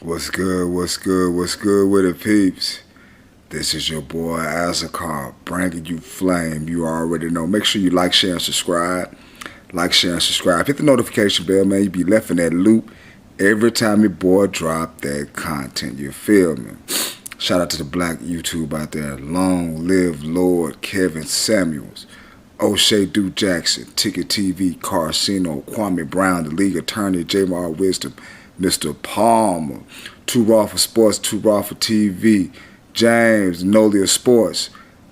What's good? What's good? What's good with it, peeps? This is your boy Azakar, bringing you flame. You already know. Make sure you like, share, and subscribe. Like, share, and subscribe. Hit the notification bell, man. You be left in that loop every time your boy drop that content. You feel me? Shout out to the black YouTube out there. Long live Lord Kevin Samuels. O'Shea Duke Jackson, Ticket TV, Carcino, Kwame Brown, the league attorney, Jamar Wisdom, Mr. Palmer, Too Raw for Sports, Too Raw for TV, James, Nolia Sports.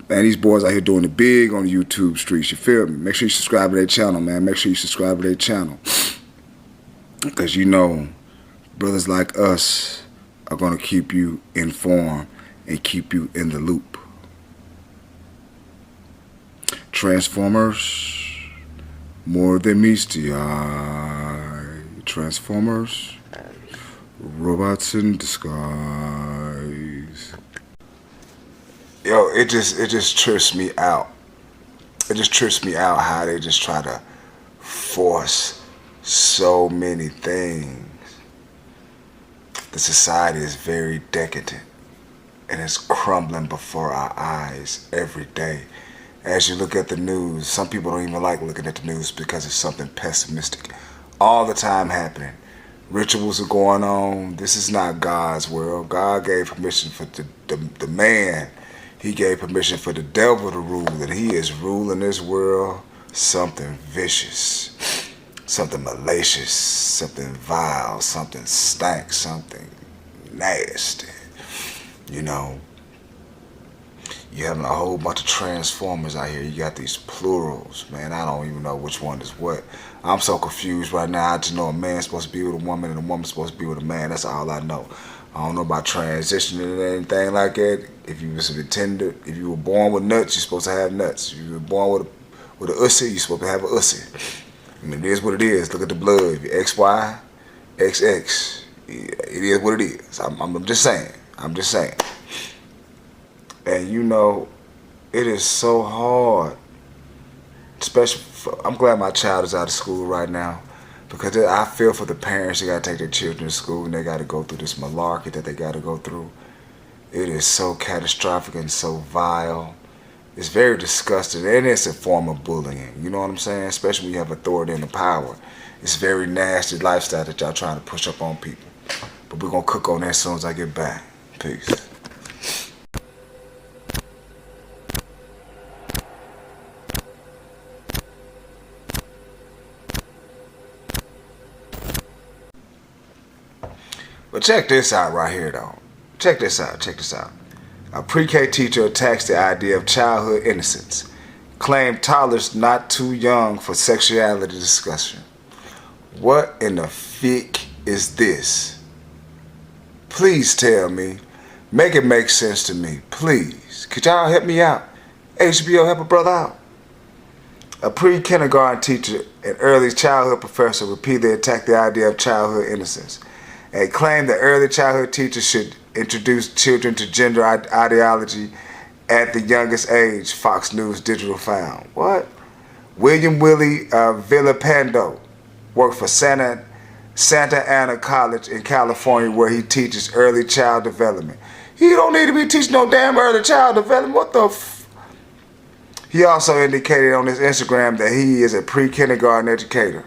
Man, these boys out here doing it big on the YouTube streets, you feel me? Make sure you subscribe to their channel, man. Make sure you subscribe to their channel. Because you know, brothers like us are going to keep you informed and keep you in the loop. Transformers, more than meets the eye. Transformers, robots in disguise. Yo, it just trips me out. It just trips me out how they just try to force so many things. The society is very decadent and it's crumbling before our eyes every day. As you look at the news, some people don't even like looking at the news because it's something pessimistic all the time happening. Rituals are going on. This is not God's world. God gave permission for the man. He gave permission for the devil to rule, and he is ruling this world something vicious, something malicious, something vile, something stank, something nasty. You know, you having a whole bunch of transformers out here. You got these plurals, man. I don't even know which one is what. I'm so confused right now. I just know a man's supposed to be with a woman and a woman's supposed to be with a man. That's all I know. I don't know about transitioning or anything like that. If you was intended, if you were born with nuts, you're supposed to have nuts. If you were born with a ussy, you're supposed to have a ussy. I mean, it is what it is. Look at the blood. If you're XY, XX, it is what it is. I'm just saying. I'm just saying. And you know, it is so hard. Especially, I'm glad my child is out of school right now, because I feel for the parents that got to take their children to school and they got to go through this malarkey that they got to go through. It is so catastrophic and so vile. It's very disgusting, and it's a form of bullying. You know what I'm saying? Especially when you have authority and the power. It's very nasty lifestyle that y'all trying to push up on people. But we're going to cook on that as soon as I get back. Peace. But check this out right here, though. Check this out. Check this out. A pre-K teacher attacks the idea of childhood innocence. Claimed toddlers not too young for sexuality discussion. What in the fick is this? Please tell me. Make it make sense to me. Please. Could y'all help me out? HBO, help a brother out. A pre-kindergarten teacher and early childhood professor repeatedly attacked the idea of childhood innocence and claimed that early childhood teachers should introduce children to gender ideology at the youngest age, Fox News Digital found. What? William Willie Villapando worked for Santa Ana College in California, where he teaches early child development. He don't need to be teaching no damn early child development. What the f? He also indicated on his Instagram that he is a pre-kindergarten educator.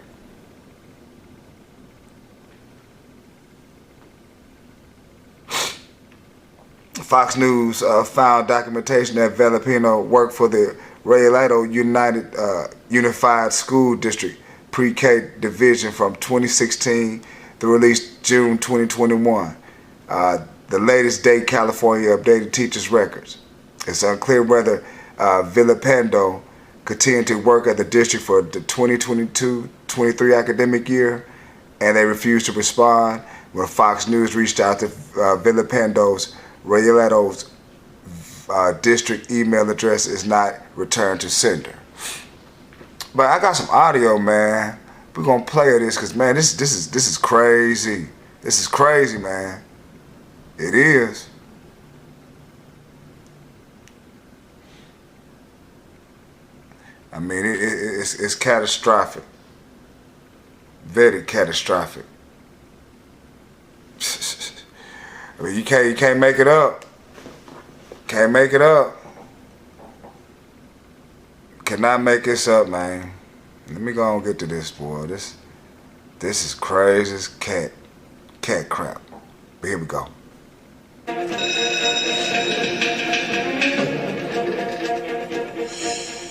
Fox News found documentation that Villapando worked for the Rayado Unified School District Pre-K Division from 2016 through at least June 2021. The latest date California updated teachers' records. It's unclear whether Villapando continued to work at the district for the 2022-23 academic year, and they refused to respond when Fox News reached out to Villapando's Raylado's district email address is not returned to sender. But I got some audio, man. We're gonna play this because, man, this is crazy. This is crazy, man. It is. I mean, it's catastrophic. Very catastrophic. I mean, you can't make it up. Can't make it up. Cannot make this up, man. Let me go and get to this, boy. This is crazy as cat crap. But here we go.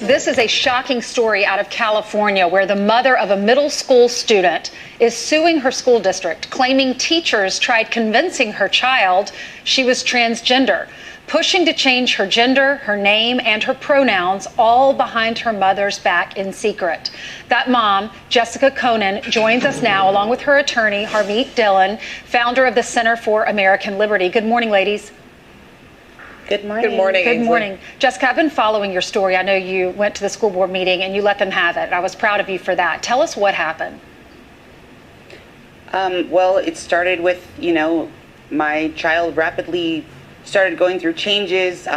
This is a shocking story out of California where the mother of a middle school student is suing her school district, claiming teachers tried convincing her child she was transgender, pushing to change her gender, her name, and her pronouns, all behind her mother's back in secret. That mom, Jessica Conan, joins us now along with her attorney, Harmeet Dillon, founder of the Center for American Liberty. Good morning, ladies. Good morning. Good morning. Good morning. Jessica, I've been following your story. I know you went to the school board meeting and you let them have it. I was proud of you for that. Tell us what happened. Well, it started with, my child rapidly started going through changes,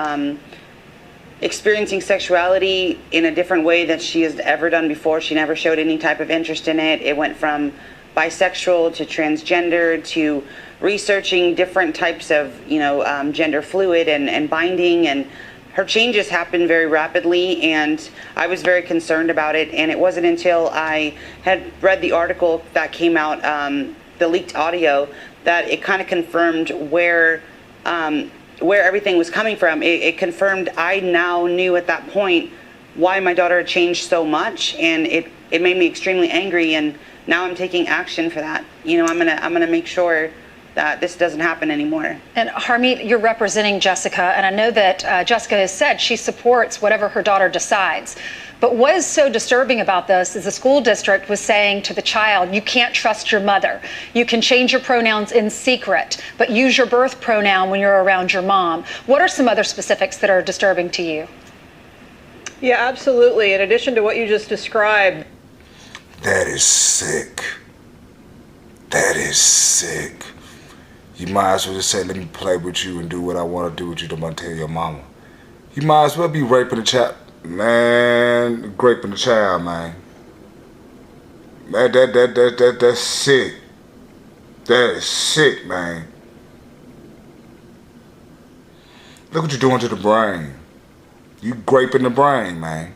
experiencing sexuality in a different way that she has ever done before. She never showed any type of interest in it. It went from bisexual to transgender to researching different types of, gender fluid and binding, and her changes happened very rapidly, and I was very concerned about it. And it wasn't until I had read the article that came out, the leaked audio, that it kind of confirmed where everything was coming from. It confirmed I now knew at that point why my daughter had changed so much, and it made me extremely angry. And now I'm taking action for that. I'm gonna make sure that this doesn't happen anymore. And Harmeet, you're representing Jessica, and I know that Jessica has said she supports whatever her daughter decides. But what is so disturbing about this is the school district was saying to the child, you can't trust your mother. You can change your pronouns in secret, but use your birth pronoun when you're around your mom. What are some other specifics that are disturbing to you? Yeah, absolutely. In addition to what you just described. That is sick. That is sick. You might as well just say, let me play with you and do what I want to do with you. Don't want to tell your mama. You might as well be raping a child. Man, raping a child, man. Man, that's sick. That is sick, man. Look what you're doing to the brain. You graping the brain, man.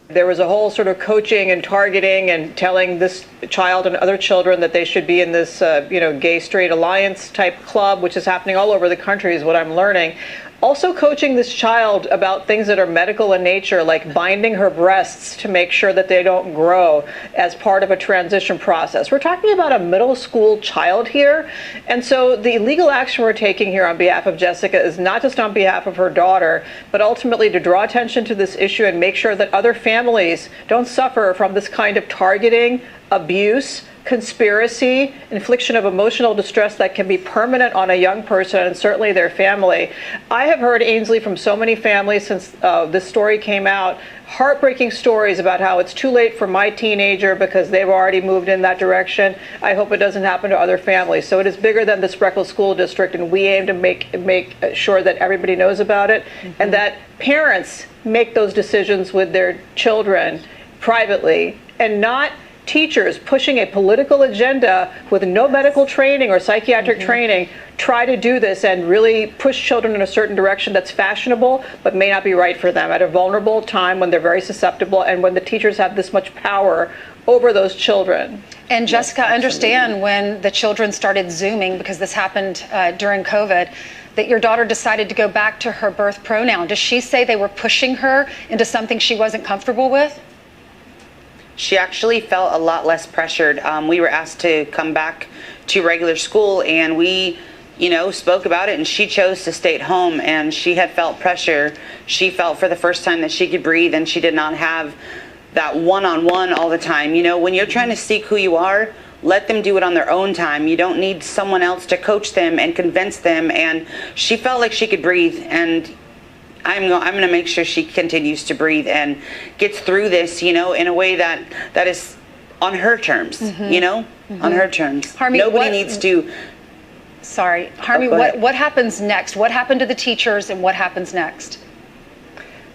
There was a whole sort of coaching and targeting and telling this child and other children that they should be in this, gay straight alliance type club, which is happening all over the country is what I'm learning. Also coaching this child about things that are medical in nature, like binding her breasts to make sure that they don't grow as part of a transition process. We're talking about a middle school child here. And so the legal action we're taking here on behalf of Jessica is not just on behalf of her daughter, but ultimately to draw attention to this issue and make sure that other families don't suffer from this kind of targeting, abuse, conspiracy, infliction of emotional distress that can be permanent on a young person and certainly their family. I have heard, Ainsley, from so many families since this story came out, heartbreaking stories about how it's too late for my teenager because they've already moved in that direction. I hope it doesn't happen to other families. So it is bigger than the Spreckles School District, and we aim to make sure that everybody knows about it, and that parents make those decisions with their children privately, and not teachers pushing a political agenda with no medical training or psychiatric training try to do this and really push children in a certain direction that's fashionable but may not be right for them at a vulnerable time when they're very susceptible and when the teachers have this much power over those children. And Jessica, I understand when the children started Zooming, because this happened during COVID, that your daughter decided to go back to her birth pronoun. Does she say they were pushing her into something she wasn't comfortable with? She actually felt a lot less pressured. We were asked to come back to regular school, and we, spoke about it, and she chose to stay at home, and she had felt pressure. She felt for the first time that she could breathe, and she did not have that one-on-one all the time. When you're trying to seek who you are, let them do it on their own time. You don't need someone else to coach them and convince them, and she felt like she could breathe, and I'm going to make sure she continues to breathe and gets through this, in a way that is on her terms, on her terms. Harmeet, Nobody needs to. Sorry, Harmeet, what happens next? What happened to the teachers and what happens next?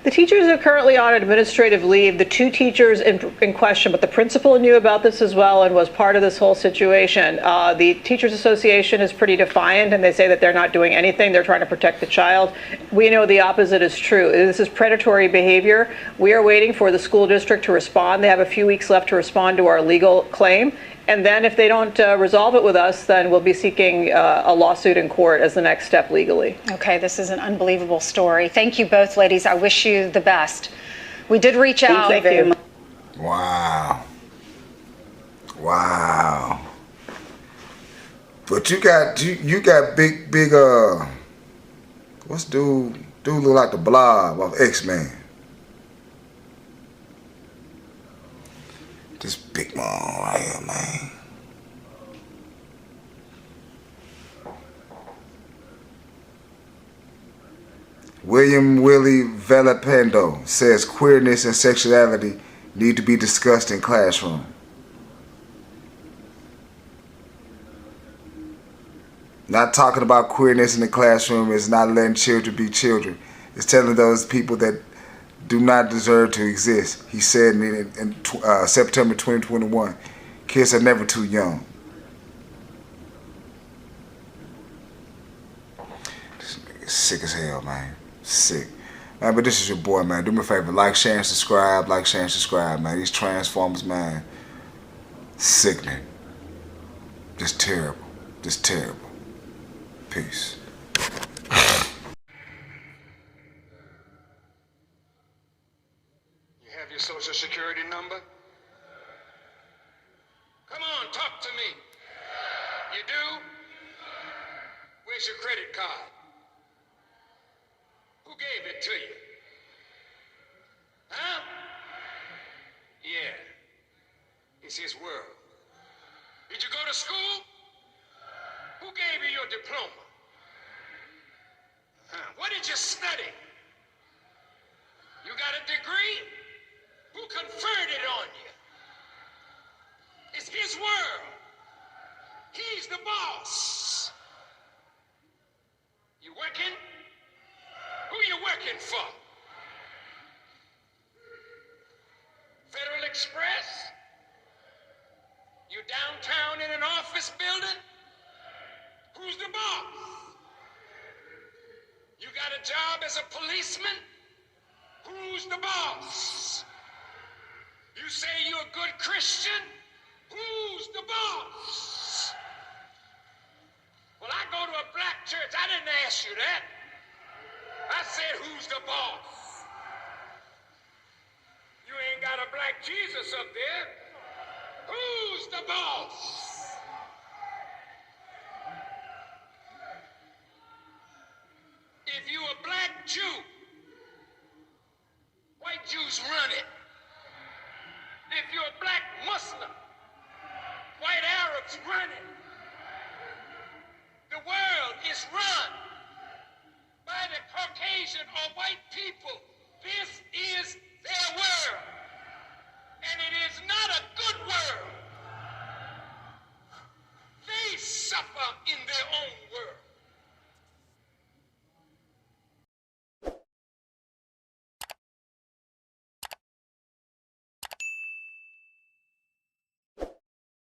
The teachers are currently on administrative leave. The two teachers in question, but the principal knew about this as well and was part of this whole situation. The Teachers Association is pretty defiant, and they say that they're not doing anything. They're trying to protect the child. We know the opposite is true. This is predatory behavior. We are waiting for the school district to respond. They have a few weeks left to respond to our legal claim. And then if they don't resolve it with us, then we'll be seeking a lawsuit in court as the next step legally. Okay, this is an unbelievable story. Thank you both, ladies. I wish you the best. We did reach out. Thank you very much. Wow. Wow. But you got big what's dude look like the Blob of X-Men. This big mom right here, man. William Willie Villalpando says queerness and sexuality need to be discussed in classroom. Not talking about queerness in the classroom is not letting children be children. It's telling those people that do not deserve to exist. He said in September 2021, kids are never too young. Sick as hell, man. Sick. Man, but this is your boy, man. Do me a favor. Like, share, and subscribe. Like, share, and subscribe, man. These Transformers, man. Sickening. Just terrible. Just terrible. Peace. You have your social security number? Come on, talk to me. You do? Where's your credit card? Who gave it to you? Huh? Yeah. It's his world. Did you go to school? Who gave you your diploma? Huh? What did you study? You got a degree? Who conferred it on you? It's his world. He's the boss. You working? Who you working for? Federal Express? You downtown in an office building? Who's the boss? You got a job as a policeman? Who's the boss? You say you're a good Christian? Who's the boss? Well, I go to a black church. I didn't ask you that. I said, who's the boss? You ain't got a black Jesus up there. Who's the boss?